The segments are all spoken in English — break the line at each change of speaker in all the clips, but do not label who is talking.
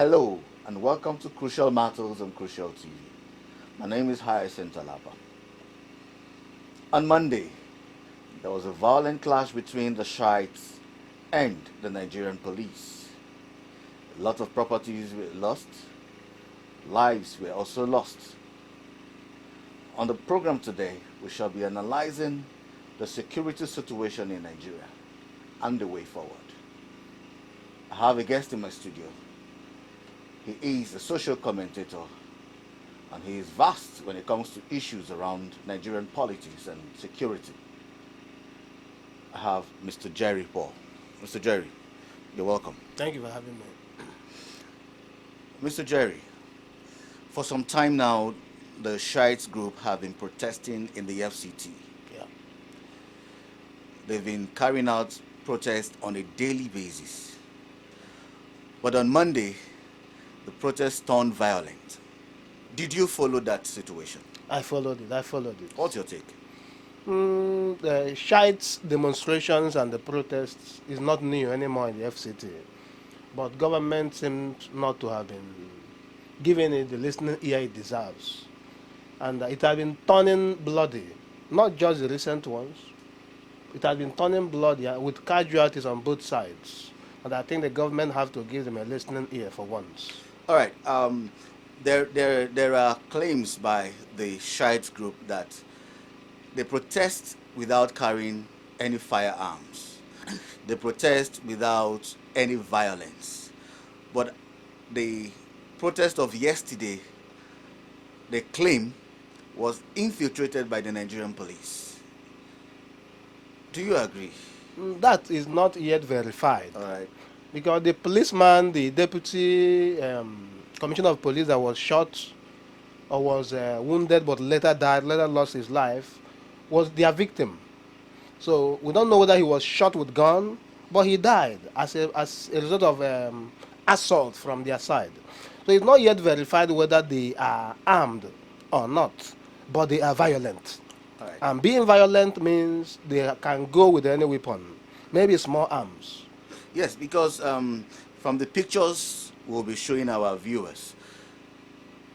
Hello and welcome to Crucial Matters on Crucial TV. My name is Hyacinth. On Monday, there was a violent clash between the Shiites and the Nigerian police. A lot of properties were lost, lives were also lost. On the program today, we shall be analyzing the security situation in Nigeria and the way forward. I have a guest in my studio. He is a social commentator and he is vast when it comes to issues around Nigerian politics and security. I have Mr. Jerry Paul. Mr. Jerry, you're welcome.
Thank you for having me.
Mr. Jerry, for some time now, the Shiite group have been protesting in the FCT.
Yeah.
They've been carrying out protests on a daily basis. But on Monday, the protests turned violent. Did you follow that situation?
I followed it.
What's your take?
The Shiite demonstrations and the protests is not new anymore in the FCT. But government seems not to have been giving it the listening ear it deserves. And it has been turning bloody, not just the recent ones. It has been turning bloody with casualties on both sides. And I think the government have to give them a listening ear for once.
All right. There are claims by the Shiite group that they protest without carrying any firearms. They protest without any violence. But the protest of yesterday, they claim, was infiltrated by the Nigerian police. Do you agree?
That is not yet verified.
All right.
Because the policeman, the deputy commissioner of police that was shot or was wounded but later died, later lost his life, was their victim. So we don't know whether he was shot with gun, but he died as a result of assault from their side. So it's not yet verified whether they are armed or not, but they are violent.
All right.
And being violent means they can go with any weapon, maybe small arms.
Yes, because from the pictures we'll be showing our viewers,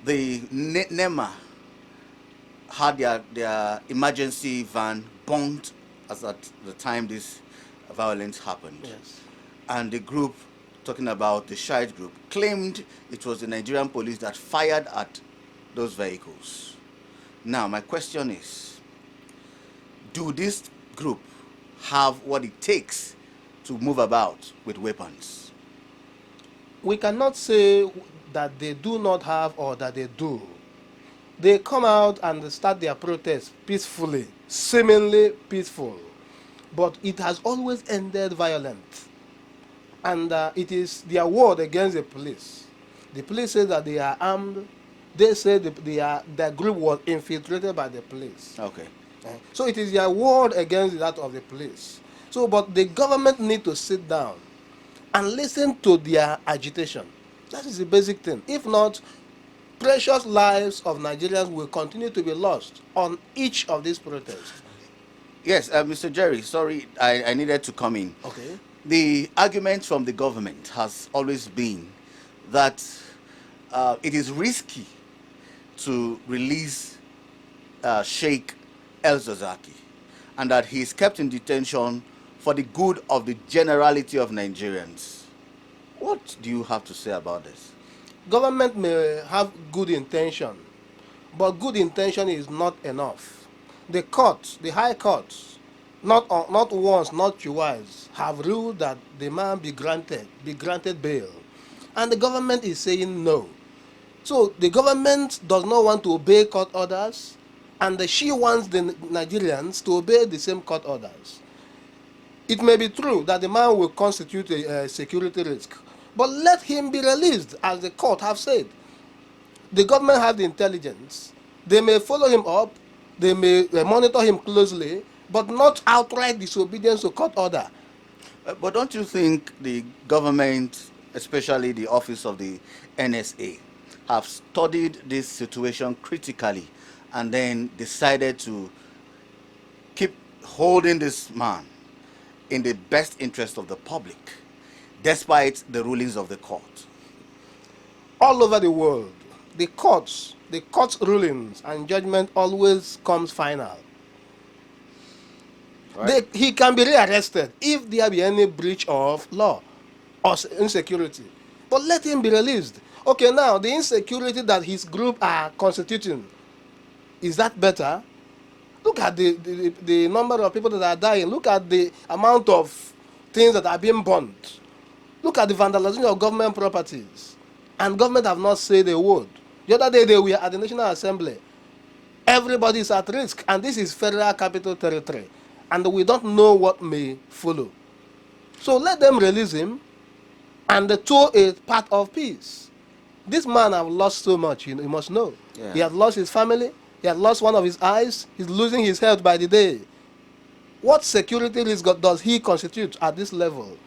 the NEMA had their emergency van bombed as at the time this violence happened.
Yes.
And the group, talking about the Shiite group, claimed it was the Nigerian police that fired at those vehicles. Now, my question is, do this group have what it takes to move about with weapons?
We cannot say that they do not have or that they do. They come out and start their protest peacefully, seemingly peaceful, but it has always ended violent. And it is their word against the police. The police say that they are armed. They say their group was infiltrated by the police.
Okay.
So it is their word against that of the police. So, but the government need to sit down and listen to their agitation. That is the basic thing. If not, precious lives of Nigerians will continue to be lost on each of these protests.
Yes, Mr. Jerry, sorry, I needed to come in.
Okay.
The argument from the government has always been that it is risky to release Sheikh El-Zazaki and that he is kept in detention for the good of the generality of Nigerians. What do you have to say about this?
Government may have good intention, but good intention is not enough. The courts, the high courts, not once, not twice, have ruled that the man be granted bail. And the government is saying no. So the government does not want to obey court orders, and she wants the Nigerians to obey the same court orders. It may be true that the man will constitute a security risk, but let him be released, as the court have said. The government have the intelligence. They may follow him up, they may monitor him closely, but not outright disobedience to court order.
But don't you think the government, especially the office of the NSA, have studied this situation critically and then decided to keep holding this man in the best interest of the public, despite the rulings of the court?
all over the world, the courts rulings and judgment always comes final.
Right?
He can be rearrested if there be any breach of law or insecurity. But let him be released. Okay, now the insecurity that his group are constituting, is that better? Look at the number of people that are dying. Look at the amount of things that are being burnt. Look at the vandalization of government properties. And government have not said a word. The other day they were at the National Assembly. Everybody is at risk. And this is Federal Capital Territory. And we don't know what may follow. So let them release him. And the tour is part of peace. This man have lost so much, you must know.
Yeah.
He has lost his family. He has lost one of his eyes. He's losing his health by the day. What security risk does he constitute at this level?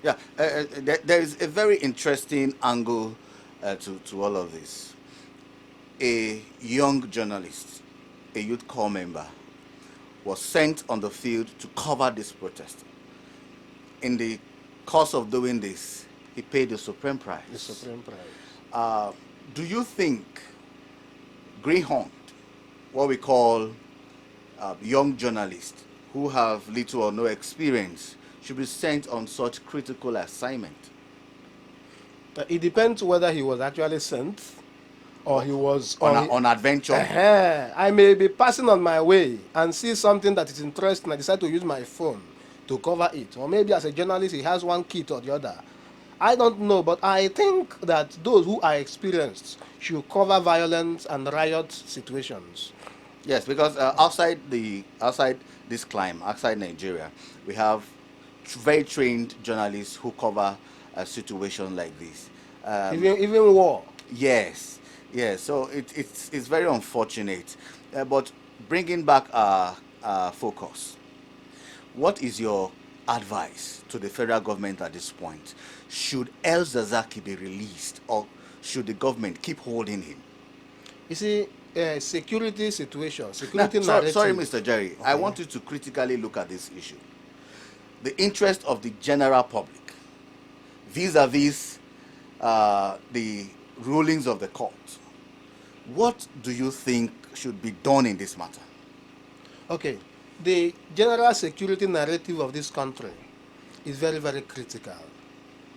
Yeah, there is a very interesting angle to all of this. A young journalist, a youth corps member, was sent on the field to cover this protest. In the course of doing this, he paid the supreme price.
The supreme price.
Do you think greyhound, what we call young journalists who have little or no experience, should be sent on such critical assignment?
It depends whether he was actually sent or he was
on adventure.
I may be passing on my way and see something that is interesting. I decide to use my phone to cover it. Or maybe as a journalist, he has one kit or the other. I don't know, but I think that those who are experienced should cover violence and riot situations.
Yes, because outside this climb, outside Nigeria, we have very trained journalists who cover a situation like this.
Even war.
Yes, yes. So it's very unfortunate. But bringing back our focus, what is your advice to the federal government at this point? Should El Zazaki be released, or should the government keep holding him?
You see, security situation,
Now,
security
sorry,
narrative.
sorry, Mr. Jerry. I
Okay.
want you to critically look at this issue. The interest of the general public vis-a-vis the rulings of the court. What do you think should be done in this matter?
Okay, the general security narrative of this country is very, very critical.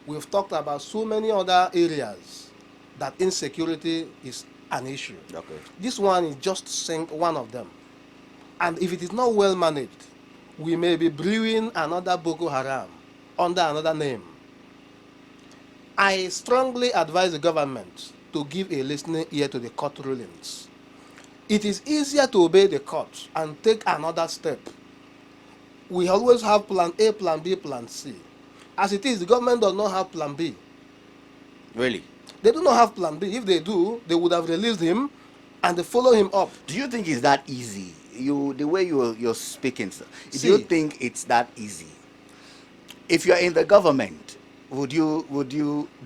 We've talked about so many other areas that insecurity is an issue.
Okay.
This one is just one of them. And if it is not well managed, we may be brewing another Boko Haram under another name. I strongly advise the government to give a listening ear to the court rulings. It is easier to obey the court and take another step. We always have plan A, plan B, plan C. As it is, the government does not have plan B.
Really?
They do not have plan B. If they do, they would have released him and they follow him up.
Do you think it's that easy? The way you're speaking, sir. Do
See.
you think it's that easy? If you're in the government, would you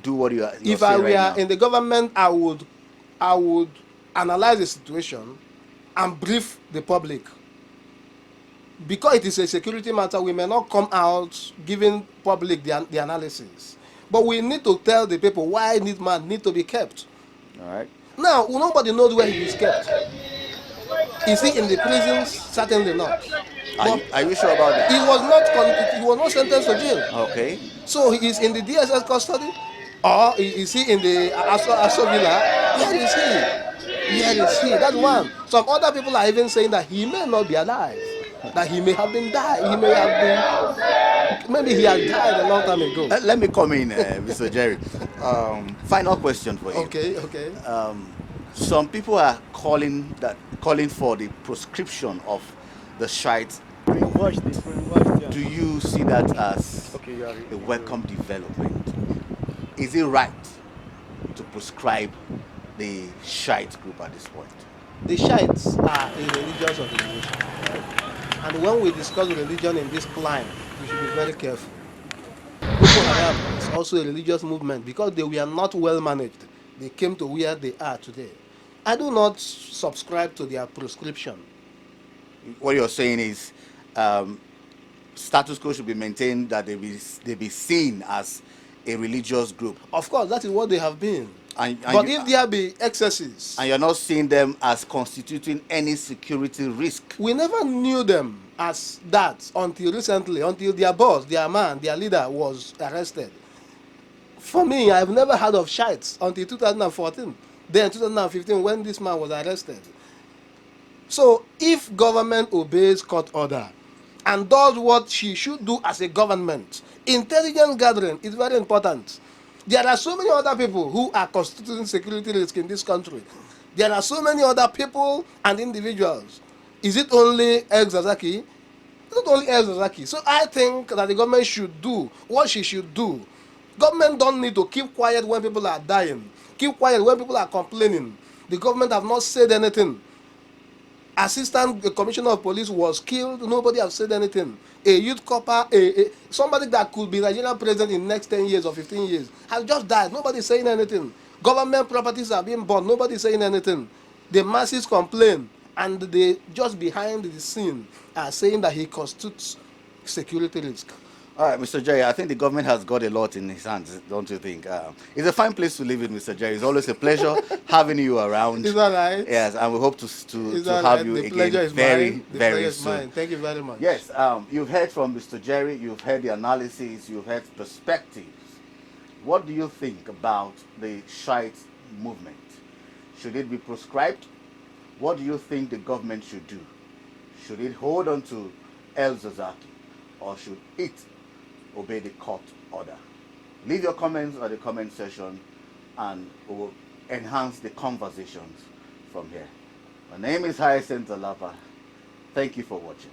do what you're
If
saying
I
right
were
now?
in the government, I would analyze the situation and brief the public. Because it is a security matter, we may not come out giving public the analysis. But we need to tell the people why this man need to be kept.
All right.
Now, nobody knows where he is kept. Is he in the prisons? Certainly not.
Are you sure about that?
He was not sentenced to jail.
Okay.
So he is in the DSS custody, or is he in the Aso Villa? Where is he? Where is he? That's one. Some other people are even saying that he may not be alive, that he may have been died. He may have been, maybe he has died a long time ago.
Let me come in, Mr. Jerry. Final question for you.
Okay, okay.
Some people are calling for the proscription of the Shiite. Do you see that as a welcome development? Is it right to prescribe the Shiite group at this point?
The Shiites are a religious organization. And when we discuss religion in this climate, we should be very careful. Boko Haram is also a religious movement because they were not well managed. They came to where they are today. I do not subscribe to their prescription.
What you're saying is status quo should be maintained, that they be seen as a religious group.
Of course, that is what they have been. But if there be excesses,
and you're not seeing them as constituting any security risk.
we never knew them as that until recently, until their boss, their man, their leader was arrested. For me, I've never heard of Shiites until 2014. Then 2015 when this man was arrested. So if government obeys court order and does what she should do as a government, intelligence gathering is very important. There are so many other people who are constituting security risk in this country. There are so many other people and individuals. Is it only El Zazaki? Not only El Zazaki. So I think that the government should do what she should do. Government don't need to keep quiet when people are dying. Keep quiet when people are complaining. The government have not said anything. Assistant Commissioner of Police was killed. Nobody has said anything. A youth copper, somebody that could be Nigerian president in the next 10 years or 15 years has just died. Nobody is saying anything. Government properties are being bought. Nobody is saying anything. The masses complain, and they just behind the scene are saying that he constitutes security risk.
All right, Mr. Jerry, I think the government has got a lot in his hands, don't you think? It's a fine place to live in, Mr. Jerry. It's always a pleasure having you around.
Is that right?
Yes, and we hope to have
right?
you
The
again
pleasure is
very,
mine. The
very
pleasure is
soon.
mine. Thank you very much.
Yes, you've heard from Mr. Jerry, you've heard the analysis, you've heard perspectives. What do you think about the Shiite movement? Should it be proscribed? What do you think the government should do? Should it hold on to El Zazaki, or should it obey the court order? Leave your comments at the comment section and we will enhance the conversations from here. My name is Hyacinth. Thank you for watching.